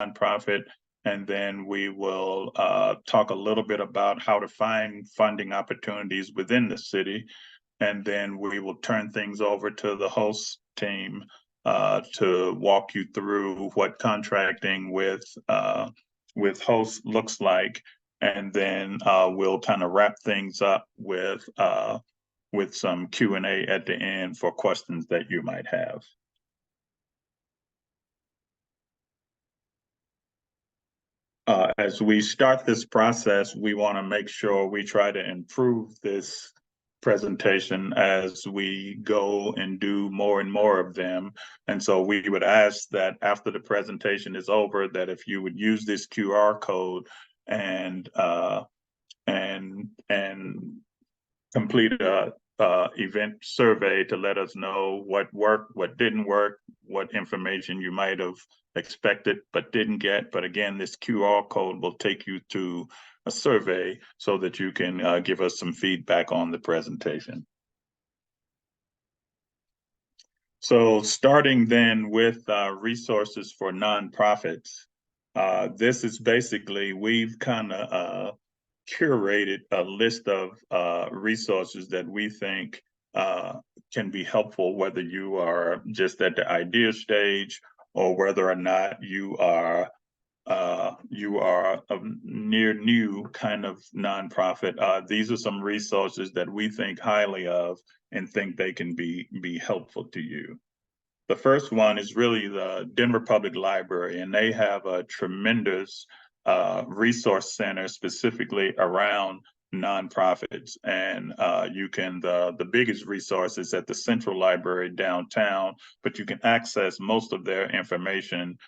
nonprofit, and then we will talk a little bit about how to find funding opportunities within the city, and then we will turn things over to the host team to walk you through what contracting with hosts looks like, and then we'll kind of wrap things up with some Q&A at the end for questions that you might have. As we start this process, we want to make sure we try to improve this presentation as we go and do more and more of them. And so we would ask that after the presentation is over, that if you would use this QR code and complete a event survey to let us know what worked, what didn't work, what information you might have expected but didn't get. But again, this QR code will take you to a survey so that you can give us some feedback on the presentation. So starting then with resources for nonprofits, this is basically, we've kind of curated a list of resources that we think can be helpful, whether you are just at the idea stage or whether or not you are a near new kind of nonprofit. These are some resources that we think highly of and think they can be helpful to you. The first one is really the Denver Public Library, and they have a tremendous resource center specifically around nonprofits. And you can, the biggest resource is at the Central Library downtown, but you can access most of their information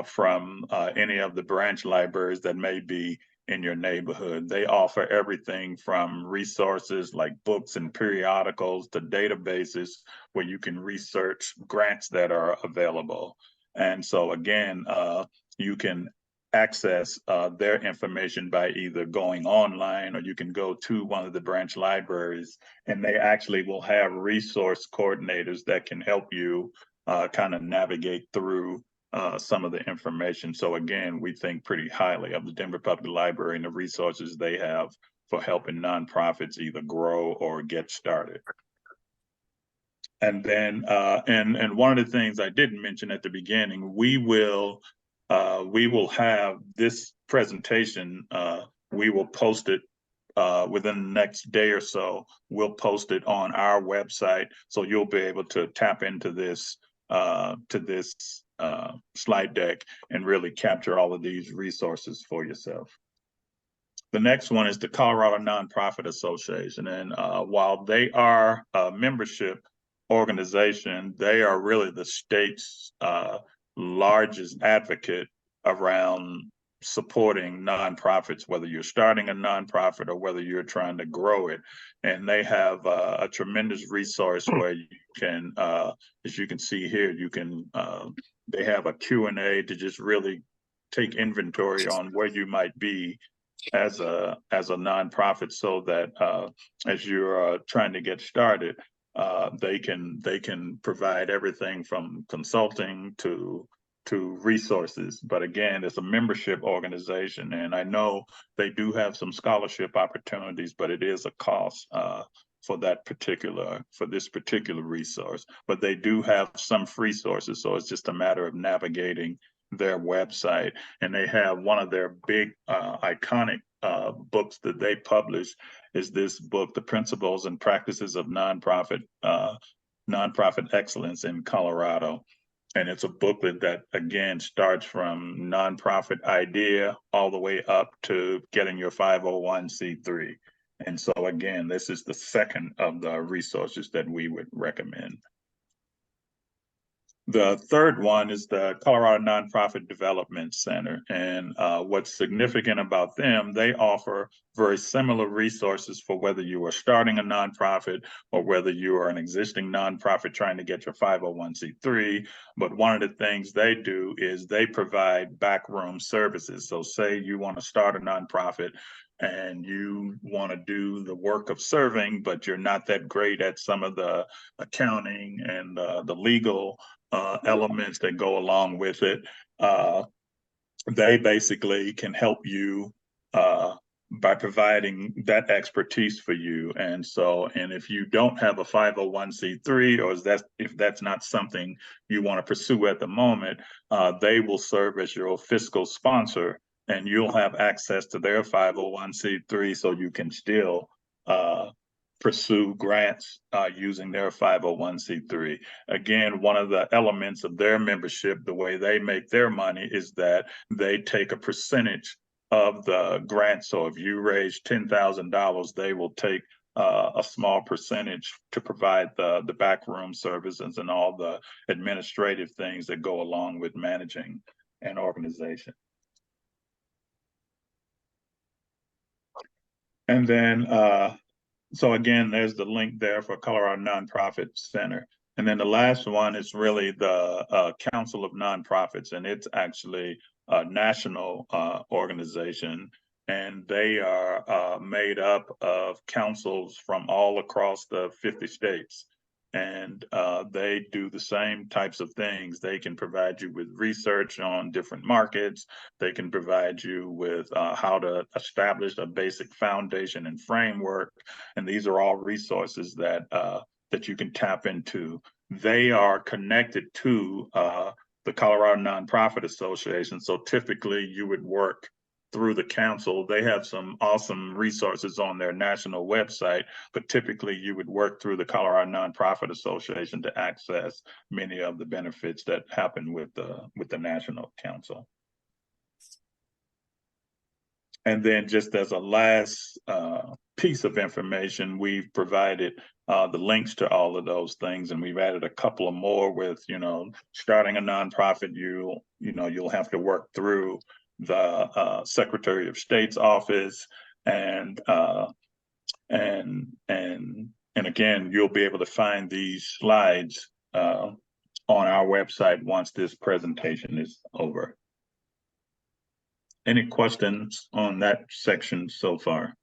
from any of the branch libraries that may be in your neighborhood. They offer everything from resources like books and periodicals to databases where you can research grants that are available. And so again, you can access their information by either going online, or you can go to one of the branch libraries, and they actually will have resource coordinators that can help you kind of navigate through some of the information. So again, we think pretty highly of the Denver Public Library and the resources they have for helping nonprofits either grow or get started. And then, and one of the things I didn't mention at the beginning, we will have this presentation, we will post it within the next day or so. We'll post it on our website, so you'll be able to tap into this slide deck and really capture all of these resources for yourself. The next one is the Colorado Nonprofit Association. And while they are a membership organization, they are really the state's largest advocate around supporting nonprofits, whether you're starting a nonprofit or whether you're trying to grow it. And they have a tremendous resource where you can, as you can see here, you can, they have a Q&A to just really take inventory on where you might be as a nonprofit, so that as you're trying to get started, they can provide everything from consulting to resources. But again, it's a membership organization, and I know they do have some scholarship opportunities, but it is a cost for this particular resource. But they do have some free sources, so it's just a matter of navigating their website. And they have one of their big iconic books that they publish is this book, The Principles and Practices of Nonprofit Excellence in Colorado. And it's a booklet that, again, starts from nonprofit idea all the way up to getting your 501c3. And so again, this is the second of the resources that we would recommend. The third one is the Colorado Nonprofit Development Center. And what's significant about them, they offer very similar resources for whether you are starting a nonprofit or whether you are an existing nonprofit trying to get your 501c3. But one of the things they do is they provide backroom services. So say you want to start a nonprofit and you want to do the work of serving, but you're not that great at some of the accounting and the legal elements that go along with it. they basically can help you by providing that expertise for you. And if you don't have a 501c3, or if that's not something you want to pursue at the moment, they will serve as your fiscal sponsor, and you'll have access to their 501c3, so you can still pursue grants using their 501c3. Again, one of the elements of their membership, the way they make their money, is that they take a percentage of the grant. So if you raise $10,000, they will take a small percentage to provide the backroom services and all the administrative things that go along with managing an organization. And then, so again, there's the link there for Colorado Nonprofit Center. And then the last one is really the Council of Nonprofits, and it's actually a national organization, and they are made up of councils from all across the 50 states. And they do the same types of things. They can provide you with research on different markets. They can provide you with how to establish a basic foundation and framework. And these are all resources that that you can tap into. They are connected to the Colorado Nonprofit Association. So typically you would work through the council. They have some awesome resources on their national website, but typically you would work through the Colorado Nonprofit Association to access many of the benefits that happen with the national council. And then just as a last piece of information, we've provided the links to all of those things, and we've added a couple of more with, starting a nonprofit, you'll have to work through the Secretary of State's office, and again, you'll be able to find these slides on our website once this presentation is over. Any questions on that section so far?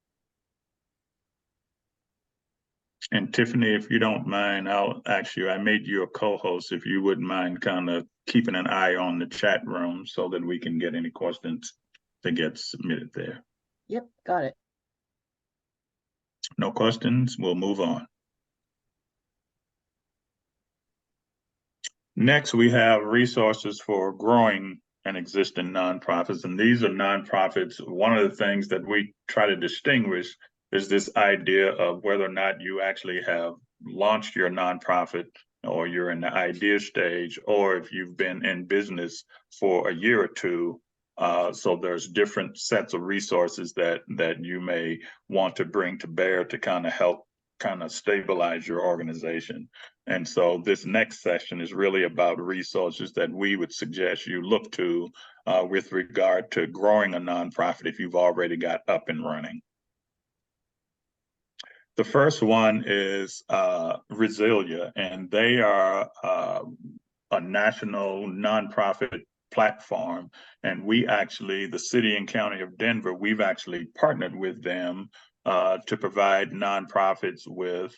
And Tiffany, if you don't mind, I'll ask you, I made you a co-host, if you wouldn't mind kind of keeping an eye on the chat room so that we can get any questions that get submitted there. Yep, got it. No questions, we'll move on. Next, we have resources for growing and existing nonprofits. And these are nonprofits. One of the things that we try to distinguish is this idea of whether or not you actually have launched your nonprofit, or you're in the idea stage, or if you've been in business for a year or two. So there's different sets of resources that you may want to bring to bear to kind of help kind of stabilize your organization. And so this next session is really about resources that we would suggest you look to with regard to growing a nonprofit if you've already got up and running. The first one is Resilia, and they are a national nonprofit platform. And we actually, the city and county of Denver, we've actually partnered with them to provide nonprofits with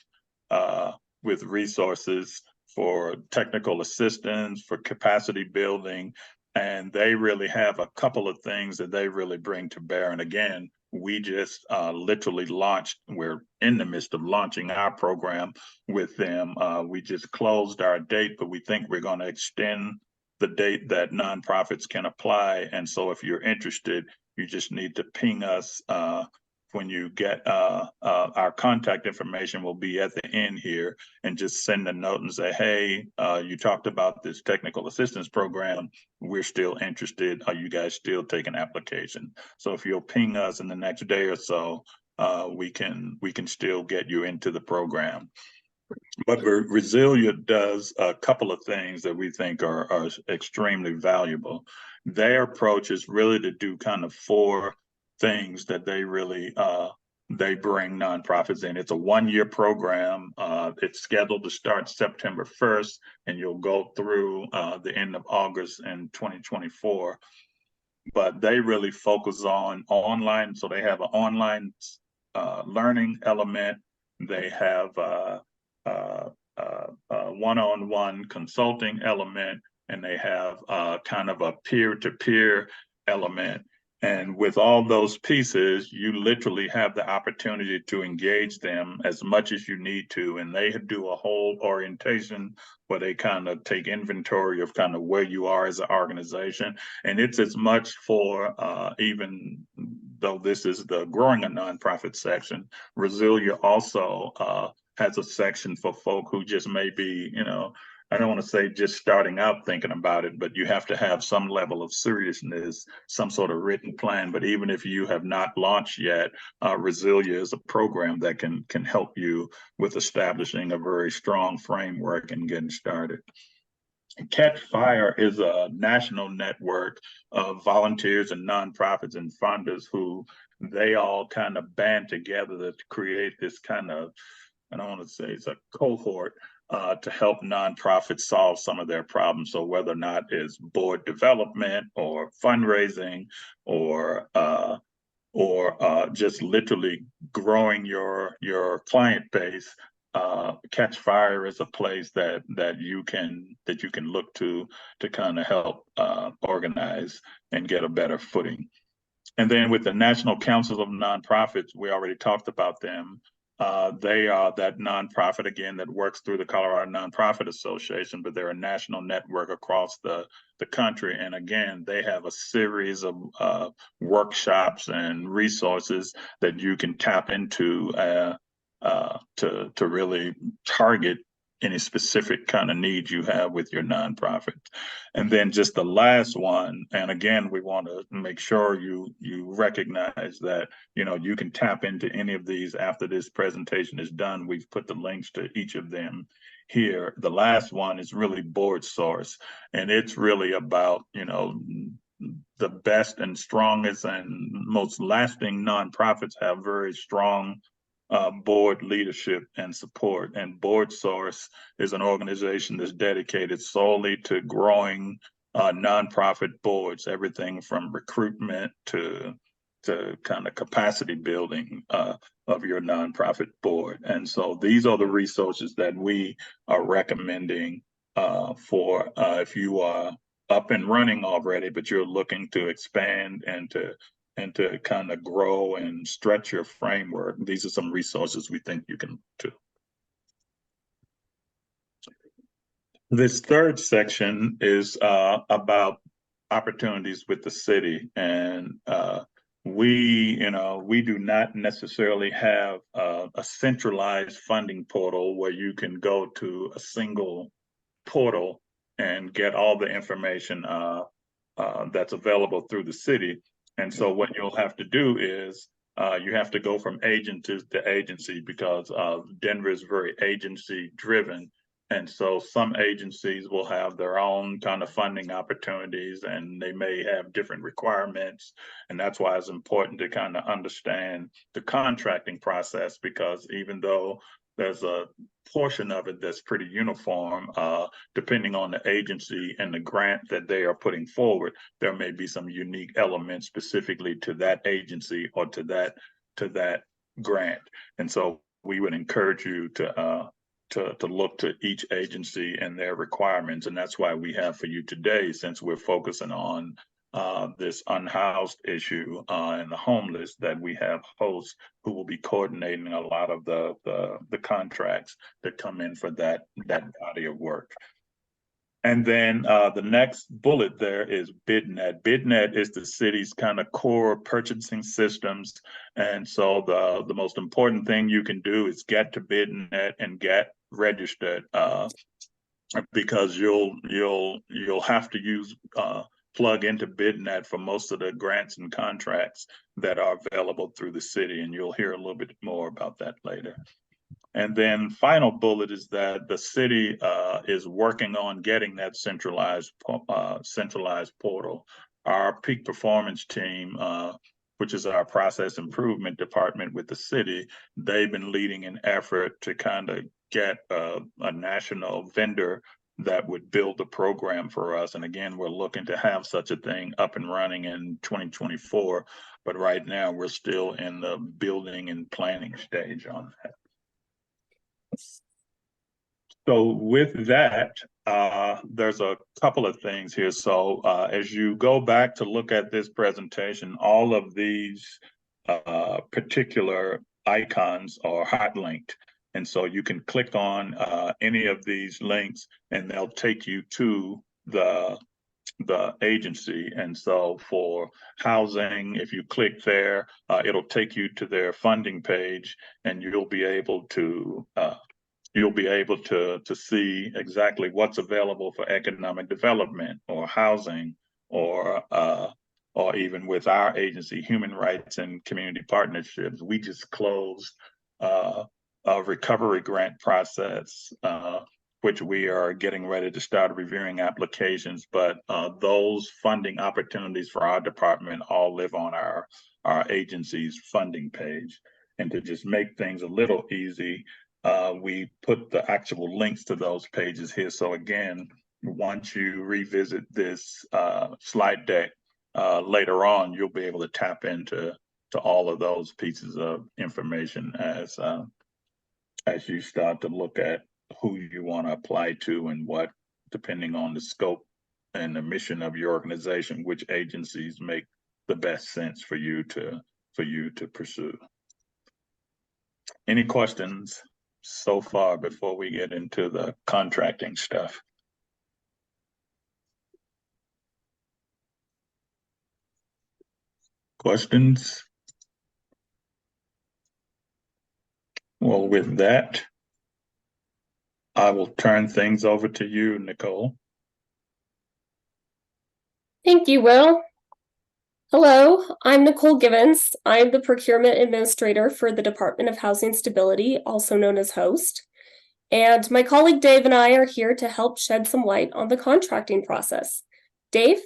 resources for technical assistance, for capacity building. And they really have a couple of things that they really bring to bear. And again, we just literally launched, we're in the midst of launching our program with them. We just closed our date, but we think we're going to extend the date that nonprofits can apply. And so if you're interested, you just need to ping us when you get our contact information will be at the end here, and just send a note and say, hey, you talked about this technical assistance program. We're still interested. Are you guys still taking application? So if you'll ping us in the next day or so, we can still get you into the program. But Resilia does a couple of things that we think are extremely valuable. Their approach is really to do kind of four things that they really they bring nonprofits in. It's a one-year program. It's scheduled to start September 1st, and you'll go through the end of August in 2024. But they really focus on online. So they have an online learning element. They have one-on-one consulting element, and they have kind of a peer-to-peer element. And with all those pieces, you literally have the opportunity to engage them as much as you need to. And they do a whole orientation where they kind of take inventory of kind of where you are as an organization. And it's as much for, even though this is the growing a nonprofit section, Resilia also has a section for folk who just may be, I don't want to say just starting out thinking about it, but you have to have some level of seriousness, some sort of written plan. But even if you have not launched yet, Resilia is a program that can help you with establishing a very strong framework and getting started. Catch Fire is a national network of volunteers and nonprofits and funders who they all kind of band together to create this kind of, I don't want to say it's a cohort, to help nonprofits solve some of their problems. So whether or not it's board development or fundraising or just literally growing your client base, Catch Fire is a place that you can look to kind of help organize and get a better footing. And then with the National Council of Nonprofits, we already talked about them. They are that nonprofit, again, that works through the Colorado Nonprofit Association, but they're a national network across the country. And again, they have a series of workshops and resources that you can tap into to really target any specific kind of needs you have with your nonprofit. And then just the last one, and again, we want to make sure you recognize that, you can tap into any of these after this presentation is done. We've put the links to each of them here. The last one is really Board Source, and it's really about, the best and strongest and most lasting nonprofits have very strong board leadership and support. And Board Source is an organization that's dedicated solely to growing nonprofit boards, everything from recruitment to kind of capacity building of your nonprofit board. And so these are the resources that we are recommending for if you are up and running already, but you're looking to expand and to kind of grow and stretch your framework. These are some resources we think you can do. This third section is about opportunities with the city. And we do not necessarily have a centralized funding portal where you can go to a single portal and get all the information that's available through the city. And so what you'll have to do is you have to go from agency to agency because Denver is very agency driven. And so some agencies will have their own kind of funding opportunities and they may have different requirements. And that's why it's important to kind of understand the contracting process, because even though there's a portion of it that's pretty uniform, depending on the agency and the grant that they are putting forward, there may be some unique elements specifically to that agency or to that grant. And so we would encourage you to look to each agency and their requirements. And that's why we have for you today, since we're focusing on this unhoused issue and the homeless, that we have hosts who will be coordinating a lot of the contracts that come in for that body of work. And then the next bullet there is BidNet. BidNet is the city's kind of core purchasing systems. And so the most important thing you can do is get to BidNet and get registered because you'll have to use plug into BidNet for most of the grants and contracts that are available through the city. And you'll hear a little bit more about that later. And then final bullet is that the city is working on getting that centralized portal. Our peak performance team, which is our process improvement department with the city, they've been leading an effort to kind of get a national vendor that would build the program for us. And again, we're looking to have such a thing up and running in 2024, but right now we're still in the building and planning stage on that. So with that, there's a couple of things here. So as you go back to look at this presentation, all of these particular icons are hot linked. And so you can click on any of these links and they'll take you to the agency. And so for housing, if you click there, it'll take you to their funding page and you'll be able to see exactly what's available for economic development or housing or even with our agency, Human Rights and Community Partnerships. We just closed a recovery grant process, which we are getting ready to start reviewing applications. But those funding opportunities for our department all live on our agency's funding page. And to just make things a little easy, we put the actual links to those pages here. So again, once you revisit this slide deck later on, you'll be able to tap into all of those pieces of information as you start to look at who you want to apply to and what, depending on the scope and the mission of your organization, which agencies make the best sense for you to pursue. Any questions so far before we get into the contracting stuff? Questions? Well, with that, I will turn things over to you, Nicole. Thank you, Will. Hello, I'm Nicole Givens. I'm the Procurement Administrator for the Department of Housing Stability, also known as HOST. And my colleague Dave and I are here to help shed some light on the contracting process. Dave?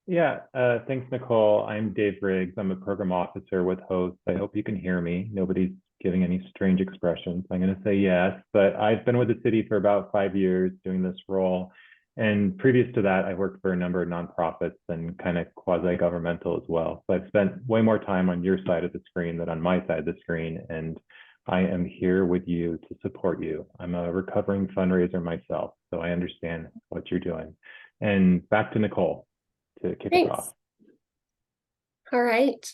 Yeah, thanks, Nicole. I'm Dave Riggs. I'm a program officer with HOST. I hope you can hear me. Nobody's giving any strange expressions. I'm going to say yes, but I've been with the city for about 5 years doing this role. And previous to that, I worked for a number of nonprofits and kind of quasi-governmental as well. So I've spent way more time on your side of the screen than on my side of the screen. And I am here with you to support you. I'm a recovering fundraiser myself, so I understand what you're doing. And back to Nicole to kick us off. All right,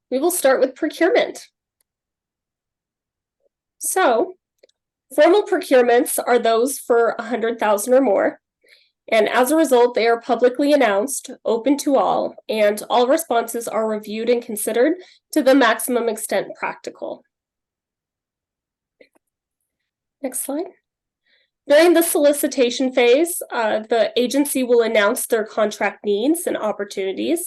we will start with procurement. So, formal procurements are those for 100,000 or more, and as a result, they are publicly announced, open to all, and all responses are reviewed and considered to the maximum extent practical. Next slide. During the solicitation phase, the agency will announce their contract needs and opportunities.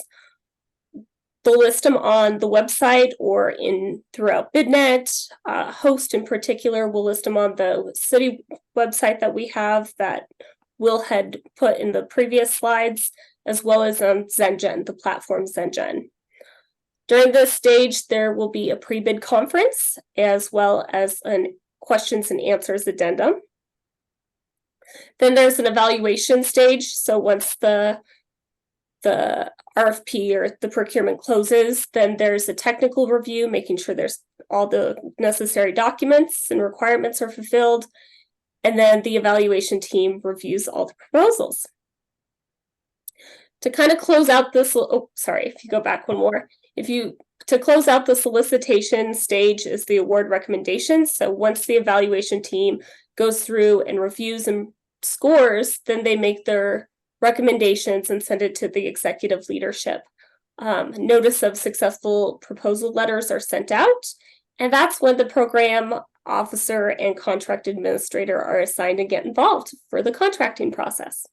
They'll list them on the website or throughout BidNet. HOST in particular will list them on the city website that we have that Will had put in the previous slides, as well as on ZenGen, the platform ZenGen. During this stage, there will be a pre-bid conference, as well as a questions and answers addendum. Then there's an evaluation stage. So once the RFP or the procurement closes, then there's a technical review, making sure there's all the necessary documents and requirements are fulfilled. And then the evaluation team reviews all the proposals. To kind of close out this, if you go back one more, to close out the solicitation stage is the award recommendations. So once the evaluation team goes through and reviews and scores, then they make their recommendations and send it to the executive leadership. Notice of successful proposal letters are sent out, and that's when the program officer and contract administrator are assigned and get involved for the contracting process.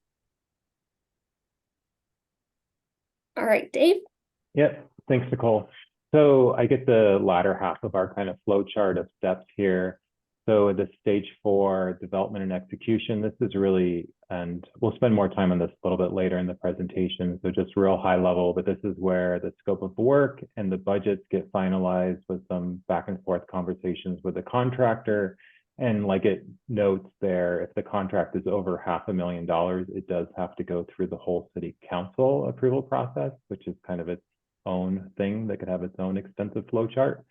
All right, Dave? Yep, thanks, Nicole. So I get the latter half of our kind of flow chart of steps here. So the stage 4, development and execution, this is really, and we'll spend more time on this a little bit later in the presentation, so just real high level, but this is where the scope of the work and the budgets get finalized with some back and forth conversations with the contractor. And like it notes there, if the contract is over $500,000, it does have to go through the whole city council approval process, which is kind of its own thing that could have its own extensive flow chart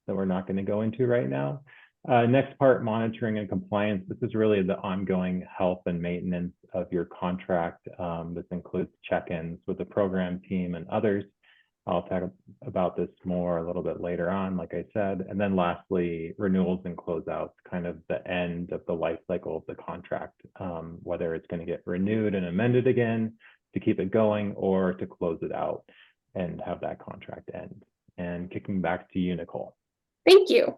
that we're not going to go into right now. Next part, monitoring and compliance. This is really the ongoing health and maintenance of your contract. This includes check-ins with the program team and others. I'll talk about this more a little bit later on, like I said. And then lastly, renewals and closeouts, kind of the end of the life cycle of the contract, whether it's going to get renewed and amended again to keep it going or to close it out and have that contract end. And kicking back to you, Nicole. Thank you.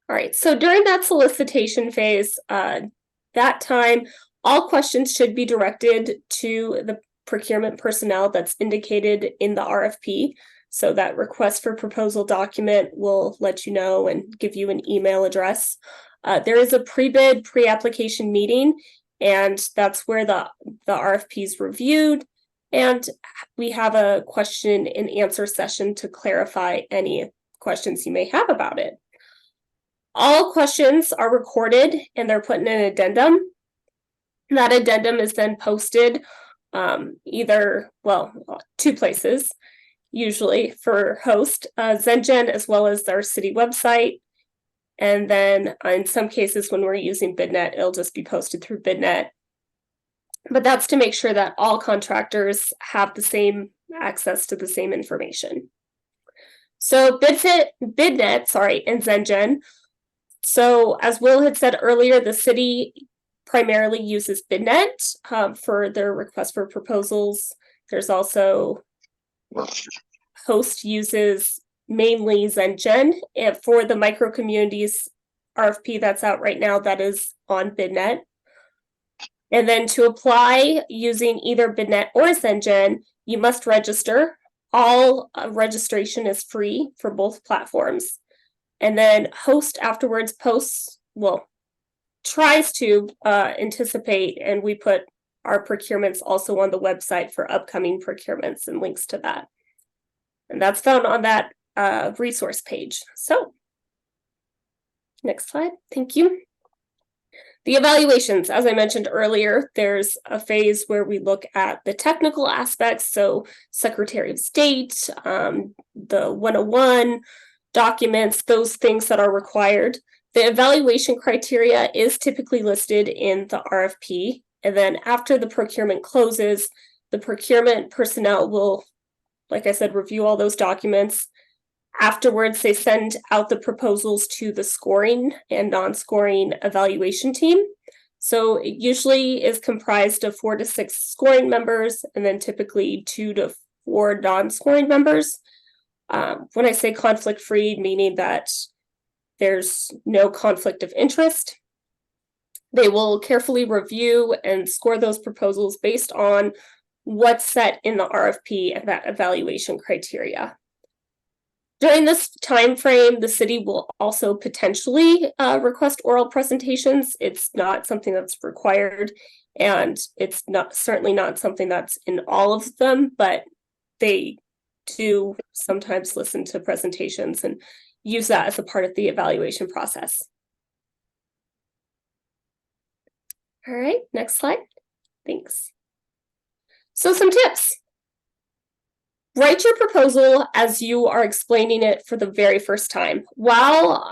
All right, so during that solicitation phase, that time, all questions should be directed to the procurement personnel that's indicated in the RFP. So that request for proposal document will let you know and give you an email address. There is a pre-bid, pre-application meeting, and that's where the RFP is reviewed. And we have a question and answer session to clarify any questions you may have about it. All questions are recorded and they're put in an addendum. That addendum is then posted two places, usually for host, ZenGen, as well as our city website. And then in some cases, when we're using BidNet, it'll just be posted through BidNet. But that's to make sure that all contractors have the same access to the same information. So BidNet, and ZenGen. So as Will had said earlier, the city primarily uses BidNet for their request for proposals. There's also host uses mainly ZenGen. And for the micro communities RFP that's out right now, that is on BidNet. And then to apply using either BidNet or ZenGen, you must register. All registration is free for both platforms. And then host afterwards tries to anticipate, and we put our procurements also on the website for upcoming procurements and links to that. And that's found on that resource page. So next slide, thank you. The evaluations, as I mentioned earlier, there's a phase where we look at the technical aspects, so Secretary of State, the 101 documents, those things that are required. The evaluation criteria is typically listed in the RFP, and then after the procurement closes, the procurement personnel will, like I said, review all those documents. Afterwards, they send out the proposals to the scoring and non-scoring evaluation team. So it usually is comprised of 4 to 6 scoring members, and then typically 2 to 4 non-scoring members. When I say conflict-free, meaning that there's no conflict of interest, they will carefully review and score those proposals based on what's set in the RFP and that evaluation criteria. During this time frame, the city will also potentially request oral presentations. It's not something that's required, and it's certainly not something that's in all of them, but they do sometimes listen to presentations and use that as a part of the evaluation process. All right, next slide. Thanks. So some tips. Write your proposal as you are explaining it for the very first time. While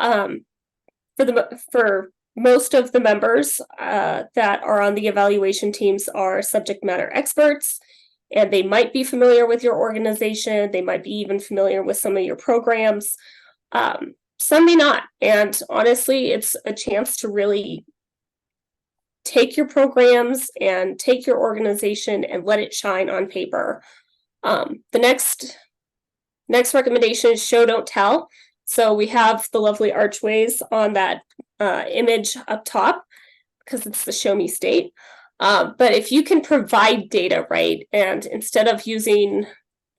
for most of the members that are on the evaluation teams are subject matter experts, and they might be familiar with your organization, they might be even familiar with some of your programs. Some may not, and honestly, it's a chance to really take your programs and take your organization and let it shine on paper. The next recommendation is show, don't tell. So we have the lovely archways on that image up top because it's the show me state. But if you can provide data, right, and instead of using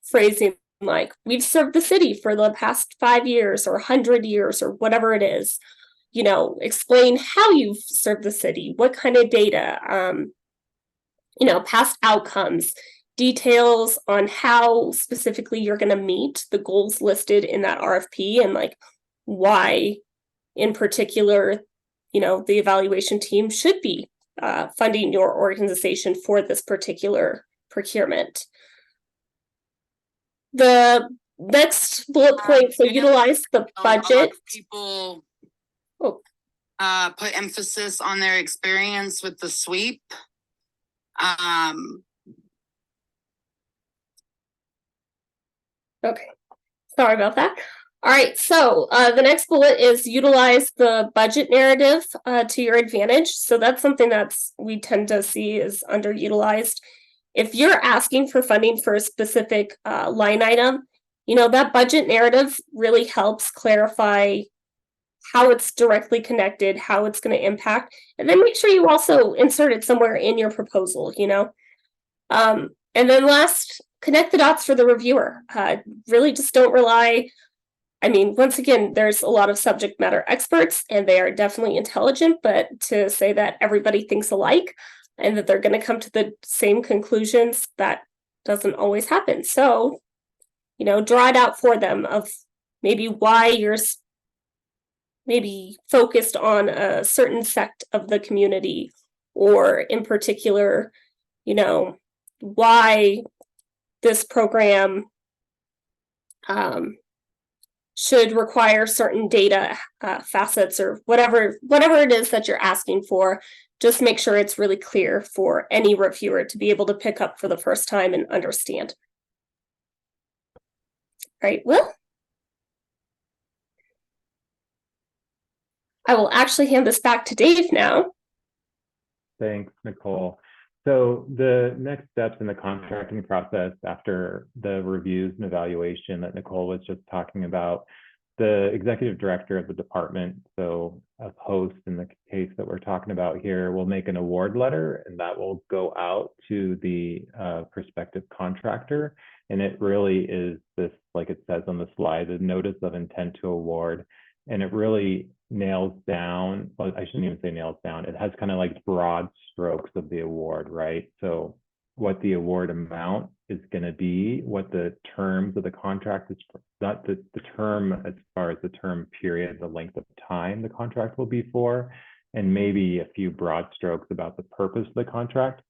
phrasing like we've served the city for the past 5 years or 100 years or whatever it is, explain how you've served the city, what kind of data, past outcomes, details on how specifically you're going to meet the goals listed in that RFP and like why in particular, the evaluation team should be funding your organization for this particular procurement. The next bullet point, so utilize the budget. People Oh, put emphasis on their experience with the sweep. okay. Sorry about that. All right, so the next bullet is utilize the budget narrative to your advantage. So that's something we tend to see is underutilized. If you're asking for funding for a specific line item, that budget narrative really helps clarify how it's directly connected, how it's going to impact, and then make sure you also insert it somewhere in your proposal, And then last, connect the dots for the reviewer. Really just don't rely. Once again, there's a lot of subject matter experts and they are definitely intelligent, but to say that everybody thinks alike and that they're going to come to the same conclusions, that doesn't always happen. So, draw it out for them of maybe why you're maybe focused on a certain sect of the community, or in particular, why this program should require certain data facets, or whatever it is that you're asking for. Just make sure it's really clear for any reviewer to be able to pick up for the first time and understand. All right, Will? I will actually hand this back to Dave now. Thanks, Nicole. So the next steps in the contracting process after the reviews and evaluation that Nicole was just talking about, the executive director of the department, so a host in the case that we're talking about here, will make an award letter, and that will go out to the prospective contractor. And it really is this, like it says on the slide, the notice of intent to award. And it really nails down, well, I shouldn't even say nails down, it has kind of like broad strokes of the award, right? So what the award amount is going to be, what the terms of the contract is, not the term as far as the term period, the length of time the contract will be for, and maybe a few broad strokes about the purpose of the contract.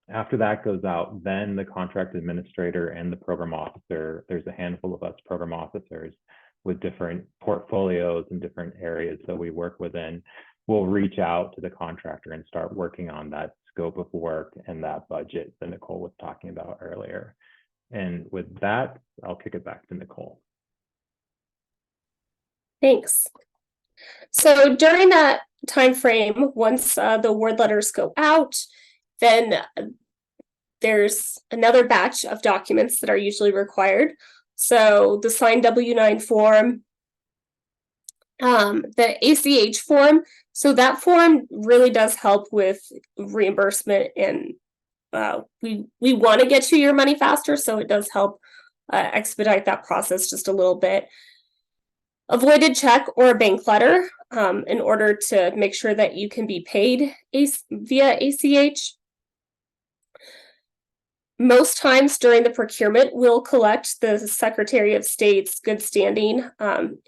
After that goes out, then the contract administrator and the program officer, there's a handful of us program officers with different portfolios and different areas that we work within, will reach out to the contractor and start working on that scope of work and that budget that Nicole was talking about earlier. And with that, I'll kick it back to Nicole. Thanks. So during that time frame, once the award letters go out, then there's another batch of documents that are usually required. So the signed W-9 form, the ACH form. So that form really does help with reimbursement, and we want to get you your money faster, so it does help expedite that process just a little bit. Avoided check or a bank letter in order to make sure that you can be paid via ACH. Most times during the procurement, we'll collect the Secretary of State's good standing.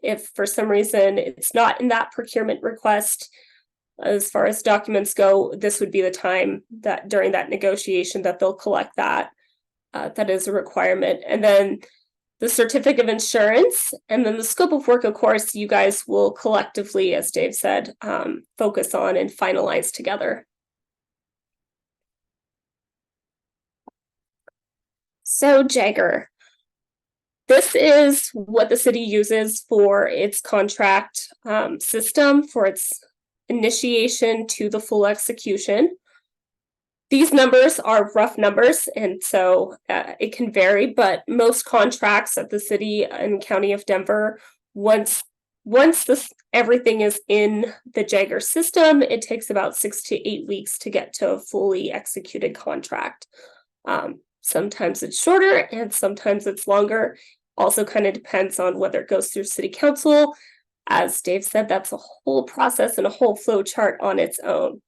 If for some reason it's not in that procurement request, as far as documents go, this would be the time that during that negotiation that they'll collect that. That is a requirement. And then the certificate of insurance, and then the scope of work, of course, you guys will collectively, as Dave said, focus on and finalize together. So Jagger, this is what the city uses for its contract system, for its initiation to the full execution. These numbers are rough numbers, and so it can vary, but most contracts at the city and county of Denver, once everything is in the Jagger system, it takes about 6 to 8 weeks to get to a fully executed contract. Sometimes it's shorter and sometimes it's longer. Also kind of depends on whether it goes through city council. As Dave said, that's a whole process and a whole flow chart on its own.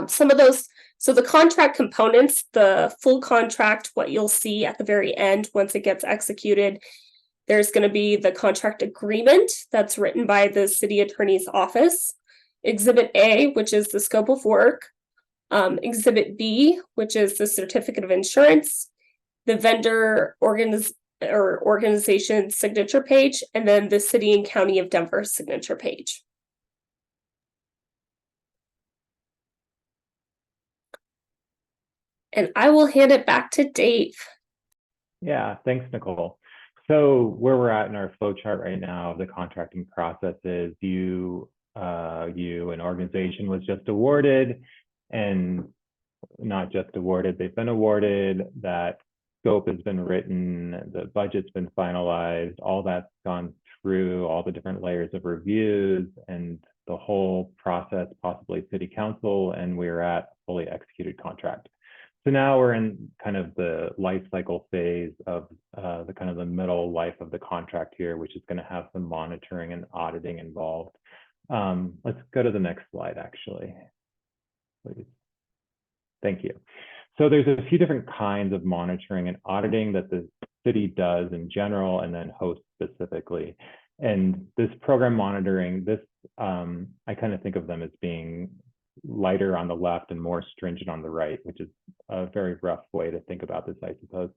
Some of those, so the contract components, the full contract, what you'll see at the very end once it gets executed, there's going to be the contract agreement that's written by the city attorney's office. Exhibit A, which is the scope of work. Exhibit B, which is the certificate of insurance, the vendor or organization signature page, and then the City and County of Denver signature page. And I will hand it back to Dave. Yeah, thanks, Nicole. So where we're at in our flow chart right now, the contracting process is an organization was just awarded, and not just awarded, they've been awarded, that scope has been written, the budget's been finalized, all that's gone through all the different layers of reviews and the whole process, possibly city council, and we're at fully executed contract. So now we're in kind of the life cycle phase of the kind of the middle life of the contract here, which is going to have some monitoring and auditing involved. Let's go to the next slide, actually, please. Thank you. So there's a few different kinds of monitoring and auditing that the city does in general, and then host specifically. And this program monitoring, I kind of think of them as being lighter on the left and more stringent on the right, which is a very rough way to think about this, I suppose.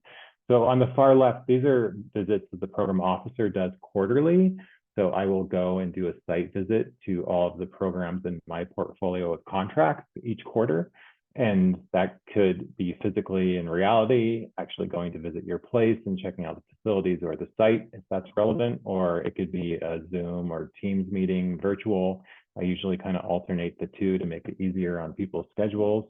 So on the far left, these are visits that the program officer does quarterly. So I will go and do a site visit to all of the programs in my portfolio of contracts each quarter. And that could be physically in reality, actually going to visit your place and checking out the facilities or the site, if that's relevant, or it could be a Zoom or Teams meeting, virtual. I usually kind of alternate the two to make it easier on people's schedules.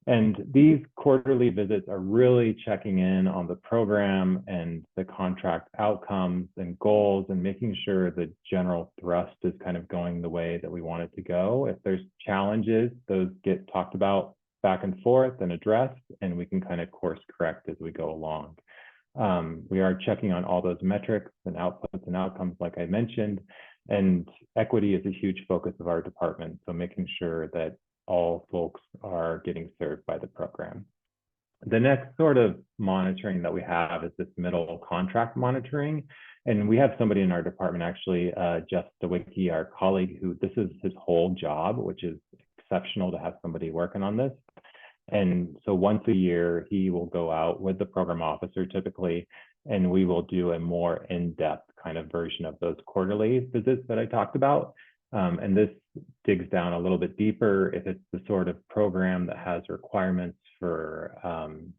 And these quarterly visits are really checking in on the program and the contract outcomes and goals, and making sure the general thrust is kind of going the way that we want it to go. If there's challenges, those get talked about back and forth and addressed, and we can kind of course correct as we go along. We are checking on all those metrics and outputs and outcomes, like I mentioned, and equity is a huge focus of our department. So making sure that all folks are getting served by the program. The next sort of monitoring that we have is this middle contract monitoring. And we have somebody in our department, actually, Jeff Stawicki, our colleague, who this is his whole job, which is exceptional to have somebody working on this. And so once a year, he will go out with the program officer typically, and we will do a more in-depth kind of version of those quarterly visits that I talked about. And this digs down a little bit deeper. If it's the sort of program that has requirements for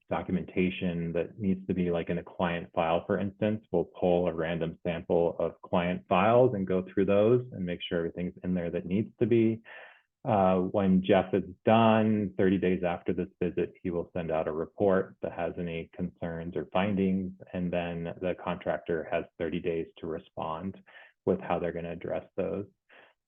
documentation that needs to be like in a client file, for instance, we'll pull a random sample of client files and go through those and make sure everything's in there that needs to be. When Jeff is done, 30 days after this visit, he will send out a report that has any concerns or findings, and then the contractor has 30 days to respond with how they're going to address those.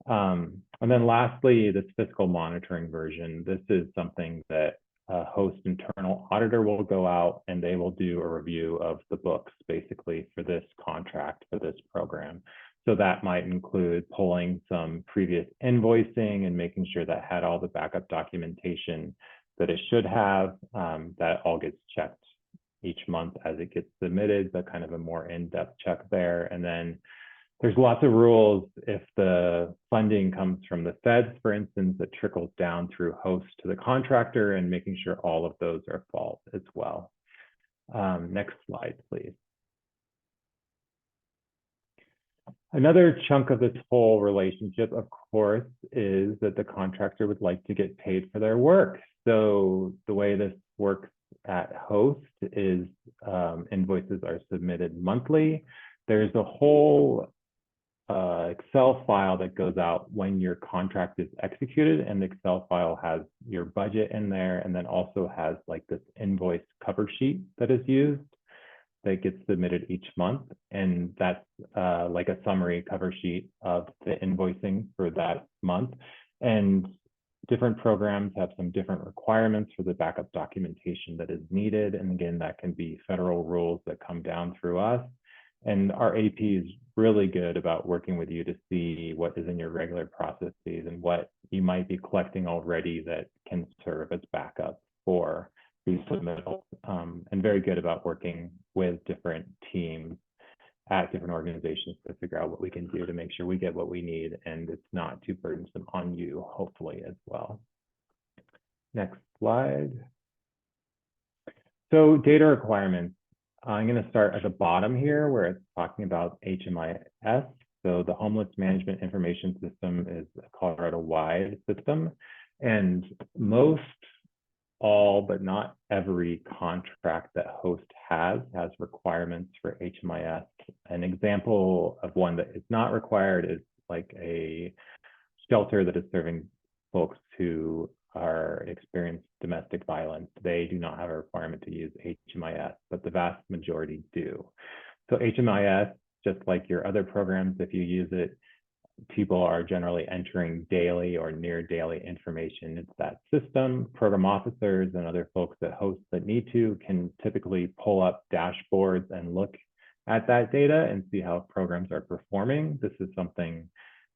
And then lastly, this fiscal monitoring version. This is something that a host internal auditor will go out and they will do a review of the books basically for this contract, for this program. So that might include pulling some previous invoicing and making sure that had all the backup documentation that it should have. That all gets checked each month as it gets submitted, but kind of a more in-depth check there. And then there's lots of rules if the funding comes from the feds, for instance, that trickles down through host to the contractor, and making sure all of those are followed as well. Next slide, please. Another chunk of this whole relationship, of course, is that the contractor would like to get paid for their work. So the way this works at host is invoices are submitted monthly. There's a whole Excel file that goes out when your contract is executed, and the Excel file has your budget in there, and then also has like this invoice cover sheet that is used that gets submitted each month. And that's like a summary cover sheet of the invoicing for that month. And different programs have some different requirements for the backup documentation that is needed. And again, that can be federal rules that come down through us. And our AP is really good about working with you to see what is in your regular processes and what you might be collecting already that can serve as backup for these submittals, and very good about working with different teams at different organizations to figure out what we can do to make sure we get what we need and it's not too burdensome on you, hopefully, as well. Next slide. So data requirements. I'm going to start at the bottom here where it's talking about HMIS. So the Homeless Management Information System is a Colorado-wide system, and most, all, but not every contract that host has requirements for HMIS. An example of one that is not required is like a shelter that is serving folks who are experienced domestic violence. They do not have a requirement to use HMIS, but the vast majority do. So HMIS, just like your other programs, if you use it, people are generally entering daily or near daily information into that system. Program officers and other folks that host that need to can typically pull up dashboards and look at that data and see how programs are performing. This is something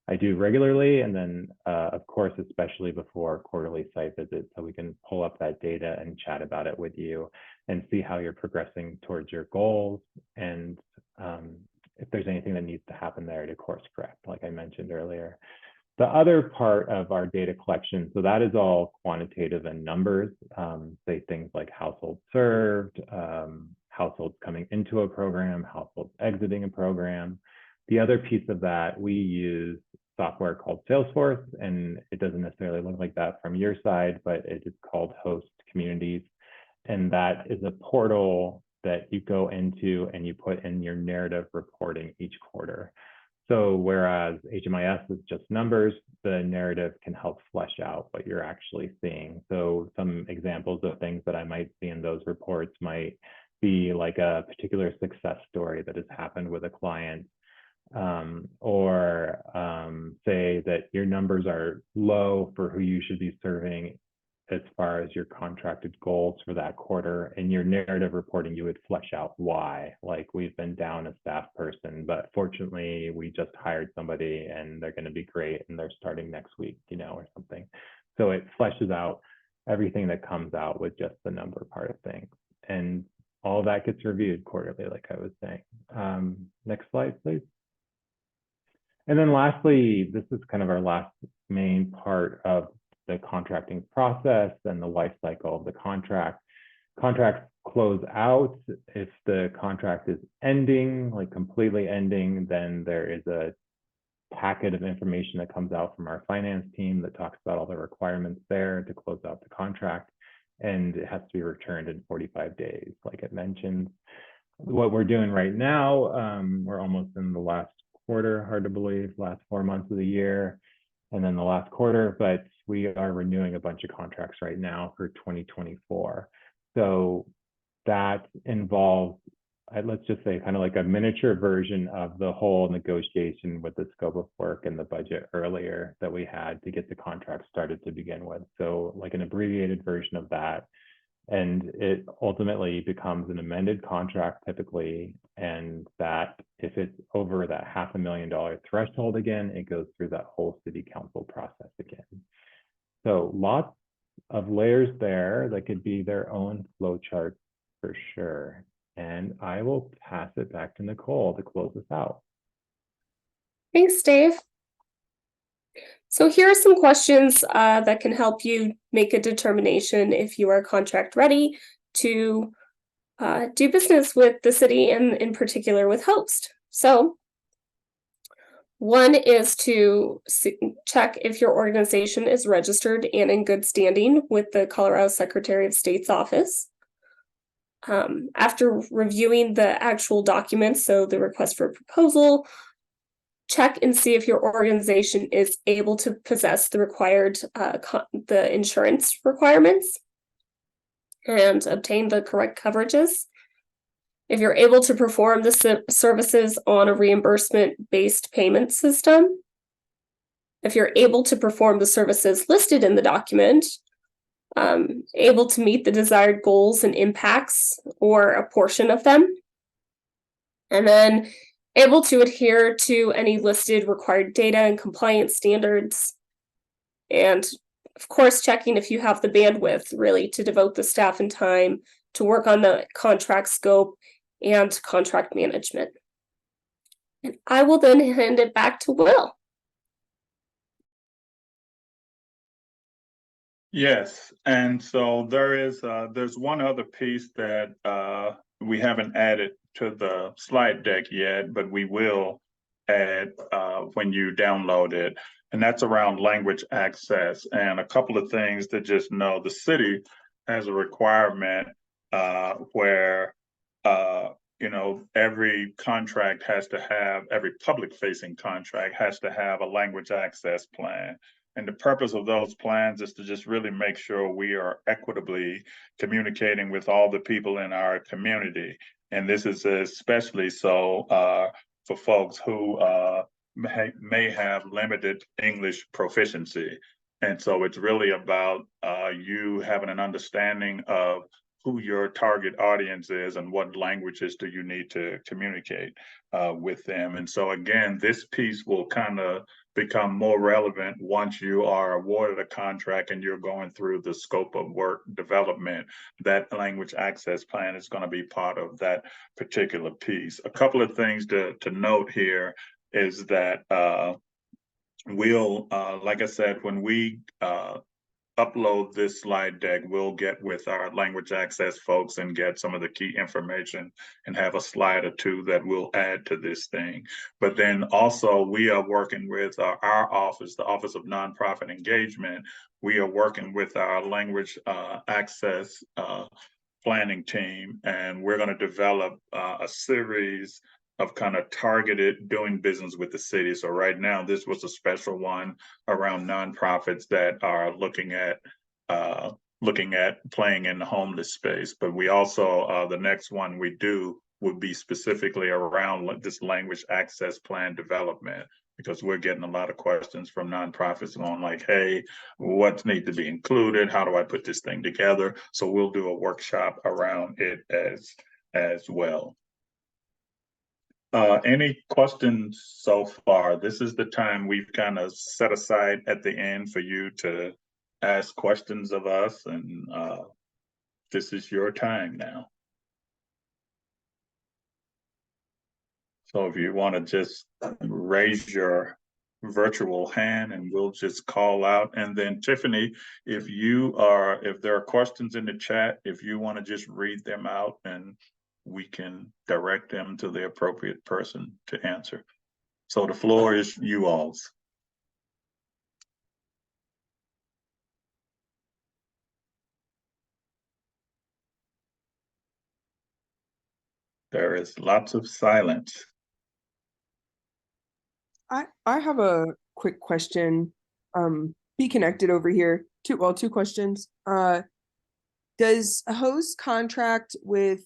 I do regularly, and then of course, especially before quarterly site visits, so we can pull up that data and chat about it with you and see how you're progressing towards your goals, and if there's anything that needs to happen there to course correct, like I mentioned earlier. The other part of our data collection, so that is all quantitative and numbers, say things like households served, households coming into a program, households exiting a program. The other piece of that, we use software called Salesforce, and it doesn't necessarily look like that from your side, but it is called Host Communities. And that is a portal that you go into and you put in your narrative reporting each quarter. So whereas HMIS is just numbers, the narrative can help flesh out what you're actually seeing. So some examples of things that I might see in those reports might be like a particular success story that has happened with a client, or say that your numbers are low for who you should be serving as far as your contracted goals for that quarter. In your narrative reporting, you would flesh out why, like we've been down a staff person, but fortunately we just hired somebody and they're going to be great and they're starting next week, you know, or something. So it fleshes out everything that comes out with just the number part of things. And all that gets reviewed quarterly, like I was saying. Next slide, please. And then lastly, this is kind of our last main part of the contracting process and the life cycle of the contract. Contracts close out. If the contract is ending, like completely ending, then there is a packet of information that comes out from our finance team that talks about all the requirements there to close out the contract. And it has to be returned in 45 days, like it mentioned. What we're doing right now, we're almost in the last quarter, hard to believe, last 4 months of the year, and then the last quarter, but we are renewing a bunch of contracts right now for 2024. So that involves, let's just say, kind of like a miniature version of the whole negotiation with the scope of work and the budget earlier that we had to get the contract started to begin with. So like an abbreviated version of that. And it ultimately becomes an amended contract typically, and that if it's over that $500,000 threshold again, it goes through that whole city council process again. So lots of layers there that could be their own flow chart for sure. And I will pass it back to Nicole to close this out. Thanks, Dave. So here are some questions that can help you make a determination if you are contract ready to do business with the city and in particular with host. So one is to check if your organization is registered and in good standing with the Colorado Secretary of State's office. After reviewing the actual documents, so the request for a proposal, check and see if your organization is able to possess the required the insurance requirements and obtain the correct coverages. If you're able to perform the services on a reimbursement-based payment system, if you're able to perform the services listed in the document, able to meet the desired goals and impacts or a portion of them, and then able to adhere to any listed required data and compliance standards, and of course checking if you have the bandwidth really to devote the staff and time to work on the contract scope and contract management. And I will then hand it back to Will. Yes, and so there's one other piece that we haven't added to the slide deck yet, but we will add when you download it. And that's around language access. And a couple of things to just know, the city has a requirement where every contract has to have, every public facing contract has to have a language access plan. And the purpose of those plans is to just really make sure we are equitably communicating with all the people in our community. And this is especially so for folks who may have limited English proficiency. And so it's really about you having an understanding of who your target audience is and what languages do you need to communicate with them. And so again, this piece will kind of become more relevant once you are awarded a contract and you're going through the scope of work development. That language access plan is going to be part of that particular piece. A couple of things to note here is that we'll, like I said, when we upload this slide deck, we'll get with our language access folks and get some of the key information and have a slide or two that we'll add to this thing. But then also we are working with our office, the Office of Nonprofit Engagement. We are working with our language access planning team, and we're going to develop a series of kind of targeted doing business with the city. So right now, this was a special one around nonprofits that are looking at playing in the homeless space. But we also, the next one we do would be specifically around this language access plan development, because we're getting a lot of questions from nonprofits going like, hey, what needs to be included? How do I put this thing together? So we'll do a workshop around it as well. Any questions so far? This is the time we've kind of set aside at the end for you to ask questions of us, and this is your time now. So if you want to just raise your virtual hand and we'll just call out. And then Tiffany, if there are questions in the chat, if you want to just read them out and we can direct them to the appropriate person to answer. So the floor is you all's. There is lots of silence. I have a quick question. Be connected over here. Two questions. Does a host contract with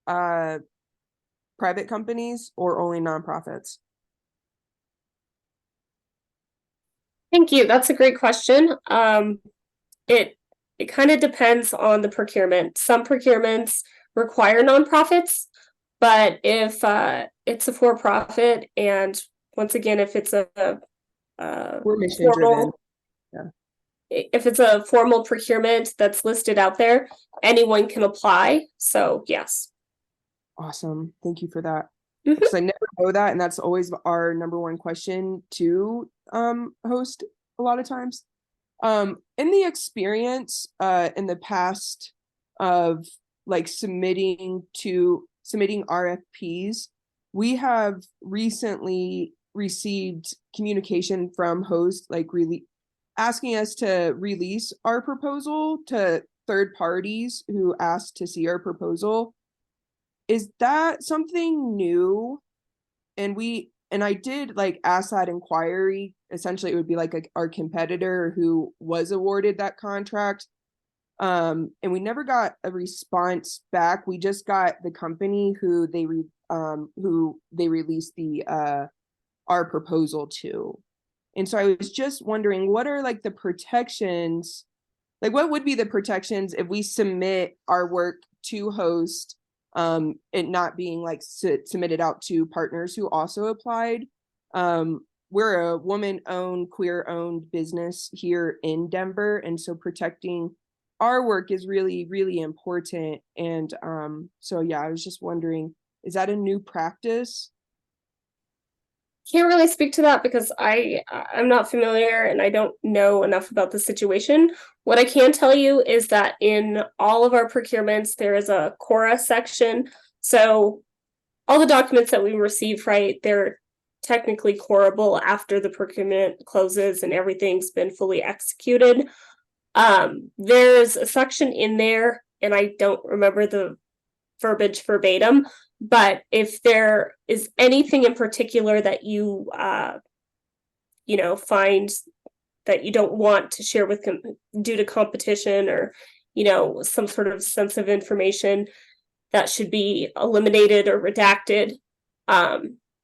private companies or only nonprofits? Thank you. That's a great question. It kind of depends on the procurement. Some procurements require nonprofits, but if it's a for-profit, and once again, if it's We're mission driven. If it's a formal procurement that's listed out there, anyone can apply. So yes. Awesome. Thank you for that. Because I never know that, and that's always our number one question to host a lot of times. In the experience in the past of like submitting RFPs, we have recently received communication from hosts like really asking us to release our proposal to third parties who asked to see our proposal. Is that something new? And I did like ask that inquiry. Essentially, it would be like our competitor who was awarded that contract. And we never got a response back. We just got the company who they released our proposal to. And so I was just wondering, what are like the protections? Like, what would be the protections if we submit our work to host, it not being like submitted out to partners who also applied? We're a woman-owned, queer-owned business here in Denver, and so protecting our work is really, really important. And so yeah, I was just wondering, is that a new practice? Can't really speak to that because I'm not familiar and I don't know enough about the situation. What I can tell you is that in all of our procurements, there is a CORA section So all the documents that we receive, right, they're technically coreable after the procurement closes and everything's been fully executed. There's a section in there, and I don't remember the verbiage verbatim, but if there is anything in particular that you find that you don't want to share with due to competition, or some sort of sensitive information that should be eliminated or redacted,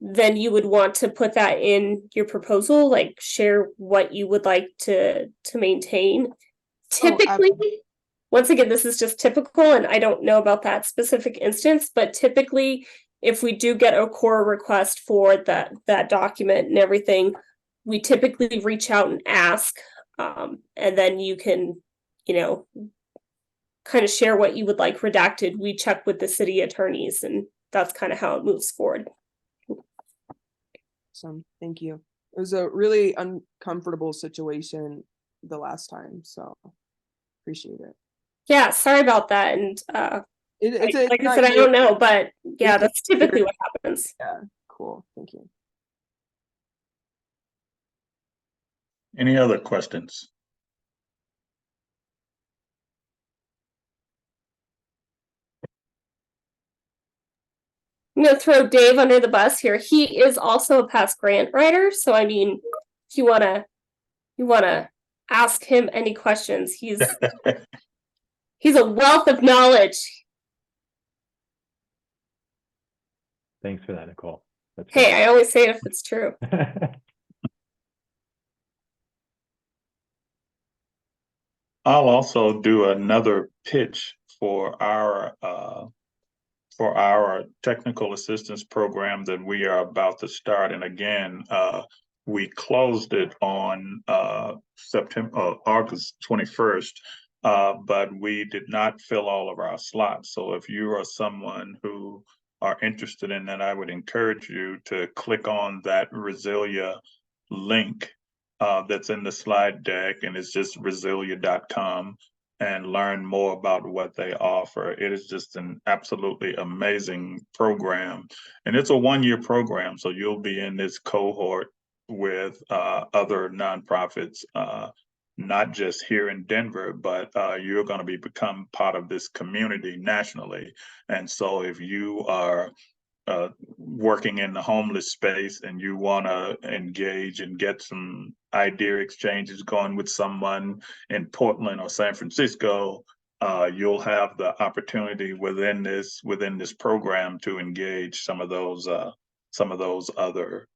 then you would want to put that in your proposal, like share what you would like to maintain. Typically, once again, this is just typical, and I don't know about that specific instance, but typically, if we do get a core request for that document and everything, we typically reach out and ask, and then you can, kind of share what you would like redacted. We check with the city attorneys, and that's kind of how it moves forward. Awesome, thank you. It was a really uncomfortable situation the last time, so appreciate it. Yeah, sorry about that. And like I said, I don't know, but yeah, that's typically what happens. Yeah, cool, thank you. Any other questions? I'm gonna throw Dave under the bus here. He is also a past grant writer, so I mean, if you wanna ask him any questions, he's a wealth of knowledge. Thanks for that, Nicole. That's Hey, great. I always say it if it's true. I'll also do another pitch for our technical assistance program that we are about to start. And again, we closed it on August 21st, but we did not fill all of our slots. So if you are someone who are interested in that, I would encourage you to click on that Resilia link that's in the slide deck, and it's just resilia.com, and learn more about what they offer. It is just an absolutely amazing program. And it's a one-year program, so you'll be in this cohort with other nonprofits, not just here in Denver, but you're going to become part of this community nationally. And so if you are working in the homeless space and you want to engage and get some idea exchanges going with someone in Portland or San Francisco, you'll have the opportunity within this program to engage some of those other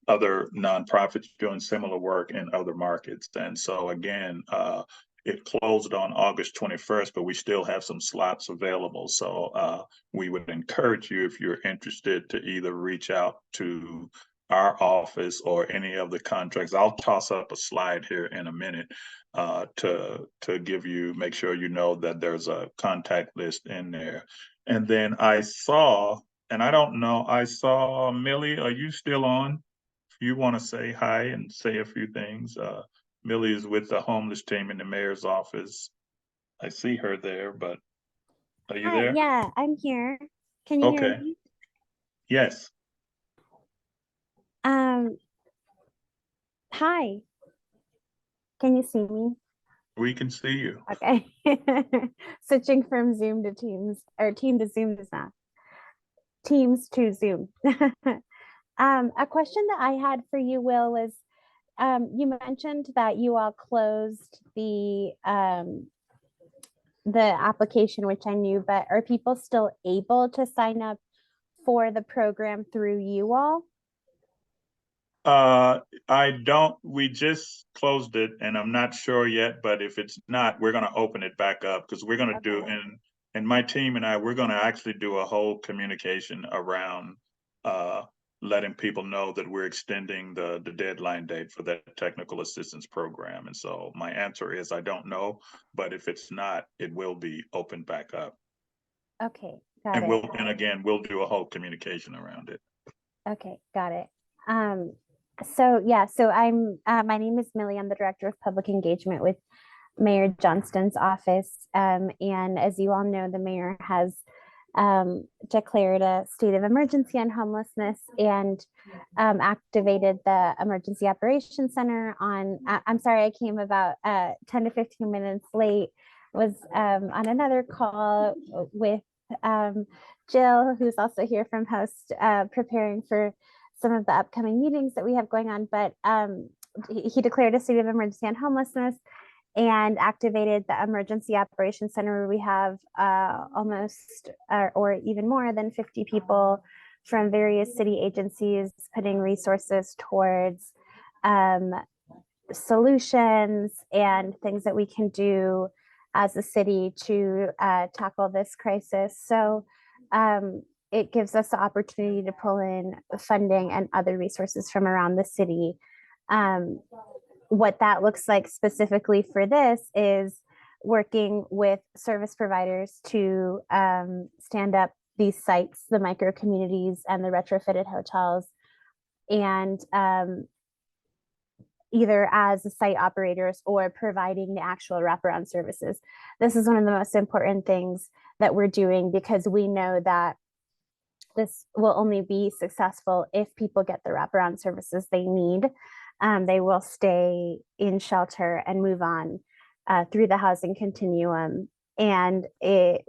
nonprofits doing similar work in other markets. And so again, it closed on August 21st, but we still have some slots available. So we would encourage you, if you're interested, to either reach out to our office or any of the contracts. I'll toss up a slide here in a minute to make sure you know that there's a contact list in there. And then I saw Millie, are you still on? If you want to say hi and say a few things. Millie is with the homeless team in the mayor's office. I see her there, but are you there? Yeah, I'm here. Can you hear me? Yes. Hi. Can you see me? We can see you. Okay. Switching from Zoom to Teams, or Team to Zoom is not. Teams to Zoom. A question that I had for you, Will, was you mentioned that you all closed the application, which I knew, but are people still able to sign up for the program through you all? We just closed it and I'm not sure yet, but if it's not, we're going to open it back up, because we're going to do, and my team and I, we're going to actually do a whole communication around letting people know that we're extending the deadline date for that technical assistance program. And so my answer is, I don't know, but if it's not, it will be opened back up. Okay, got it. And again, we'll do a whole communication around it. Okay, got it. So I'm my name is Millie. I'm the director of public engagement with Mayor Johnston's office. And as you all know, the mayor has declared a state of emergency on homelessness and activated the Emergency Operations Center on, I'm sorry, I came about 10 to 15 minutes late, was on another call with Jill, who's also here from Host, preparing for some of the upcoming meetings that we have going on. But he declared a state of emergency on homelessness and activated the Emergency Operations Center, where we have almost or even more than 50 people from various city agencies putting resources towards solutions and things that we can do as a city to tackle this crisis. So it gives us the opportunity to pull in funding and other resources from around the city. What that looks like specifically for this is working with service providers to stand up these sites, the micro communities and the retrofitted hotels, and either as site operators or providing the actual wraparound services. This is one of the most important things that we're doing, because we know that this will only be successful if people get the wraparound services they need. They will stay in shelter and move on through the housing continuum. And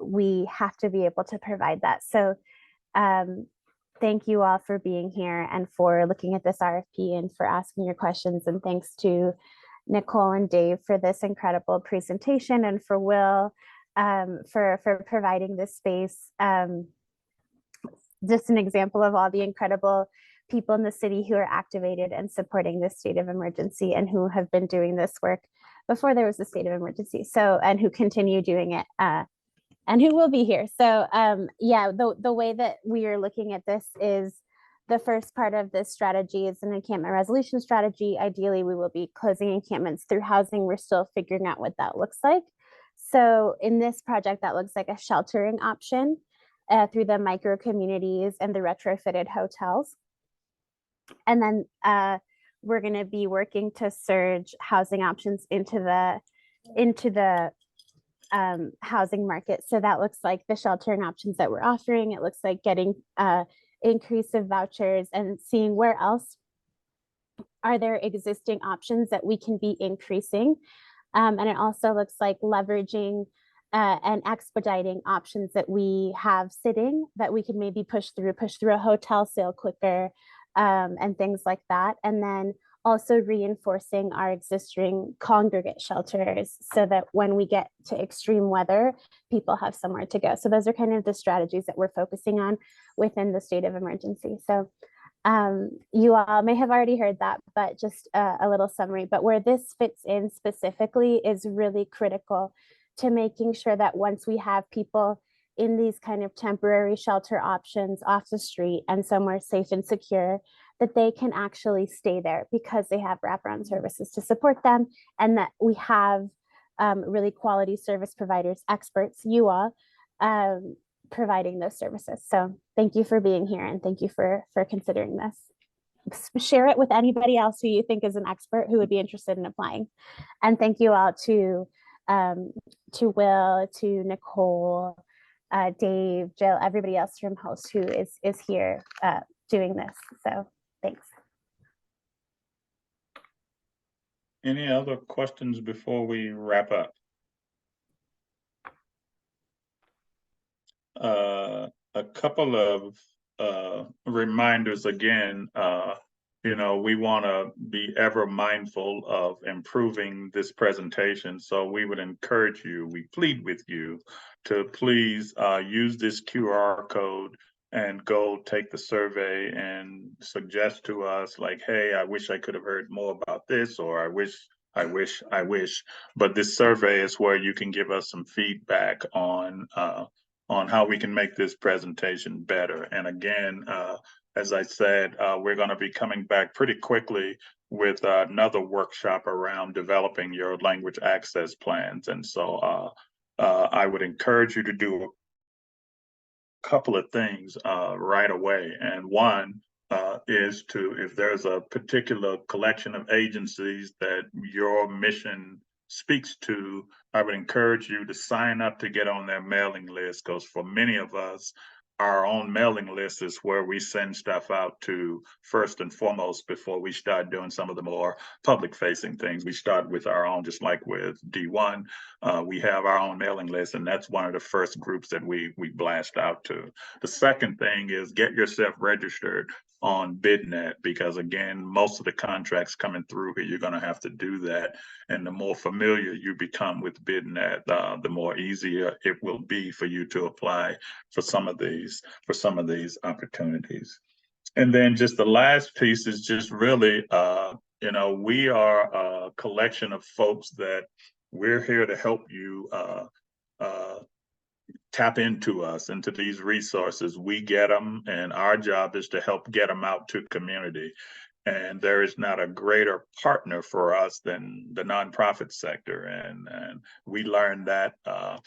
we have to be able to provide that. So thank you all for being here and for looking at this RFP and for asking your questions. And thanks to Nicole and Dave for this incredible presentation, and for Will for providing this space. Just an example of all the incredible people in the city who are activated and supporting this state of emergency, and who have been doing this work before there was a state of emergency. So, and who continue doing it, and who will be here. So yeah, the way that we are looking at this is, the first part of this strategy is an encampment resolution strategy. Ideally, we will be closing encampments through housing. We're still figuring out what that looks like. So in this project, that looks like a sheltering option through the micro communities and the retrofitted hotels. And then we're going to be working to surge housing options into the housing market. So that looks like the sheltering options that we're offering. It looks like getting increase of vouchers and seeing where else are there existing options that we can be increasing. And it also looks like leveraging and expediting options that we have sitting that we can maybe push through a hotel sale quicker, and things like that. And then also reinforcing our existing congregate shelters so that when we get to extreme weather, people have somewhere to go. So those are kind of the strategies that we're focusing on within the state of emergency. So you all may have already heard that, but just a little summary. But where this fits in specifically is really critical to making sure that once we have people in these kind of temporary shelter options off the street and somewhere safe and secure, that they can actually stay there because they have wraparound services to support them, and that we have really quality service providers, experts, you all, providing those services. So thank you for being here, and thank you for considering this. Share it with anybody else who you think is an expert who would be interested in applying. And thank you all to Will, to Nicole, Dave, Jill, everybody else from Host who is here doing this. So thanks. Any other questions before we wrap up? A couple of reminders again. We want to be ever mindful of improving this presentation. So we would encourage you, we plead with you to please use this QR code and go take the survey and suggest to us like, hey, I wish I could have heard more about this, or I wish. But this survey is where you can give us some feedback on how we can make this presentation better. And again, as I said, we're going to be coming back pretty quickly with another workshop around developing your language access plans. And so I would encourage you to do a couple of things right away. And one is to, if there's a particular collection of agencies that your mission speaks to, I would encourage you to sign up to get on their mailing list, because for many of us, our own mailing list is where we send stuff out to first and foremost before we start doing some of the more public facing things. We start with our own, just like with D1. We have our own mailing list, and that's one of the first groups that we blast out to. The second thing is get yourself registered on BidNet, because again, most of the contracts coming through here, you're going to have to do that. And the more familiar you become with BidNet, the more easier it will be for you to apply for some of these opportunities. And then just the last piece is just really, we are a collection of folks that we're here to help you tap into us, into these resources. We get them, and our job is to help get them out to community. And there is not a greater partner for us than the nonprofit sector. And we learned that, I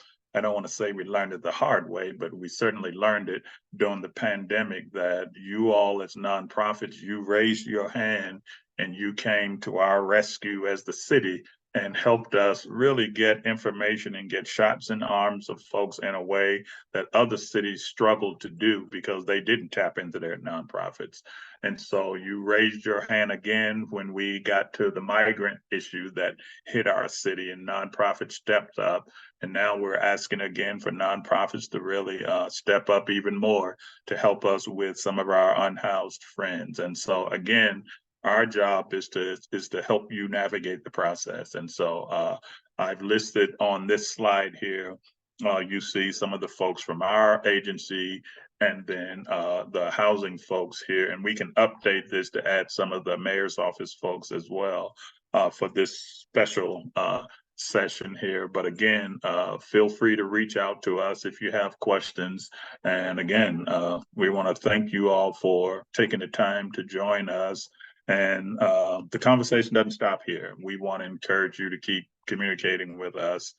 don't want to say we learned it the hard way, but we certainly learned it during the pandemic, that you all as nonprofits, you raised your hand and you came to our rescue as the city and helped us really get information and get shots in arms of folks in a way that other cities struggled to do because they didn't tap into their nonprofits. And so you raised your hand again when we got to the migrant issue that hit our city, and nonprofits stepped up. And now we're asking again for nonprofits to really step up even more to help us with some of our unhoused friends. And so again, our job is to help you navigate the process. And so I've listed on this slide here, you see some of the folks from our agency, and then the housing folks here, and we can update this to add some of the mayor's office folks as well for this special session here. But again, feel free to reach out to us if you have questions. And again, we want to thank you all for taking the time to join us. And the conversation doesn't stop here. We want to encourage you to keep communicating with us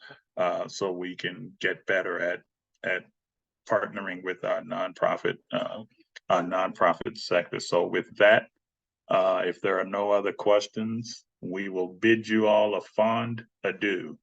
so we can get better at partnering with our nonprofit sector. So with that, if there are no other questions, we will bid you all a fond adieu.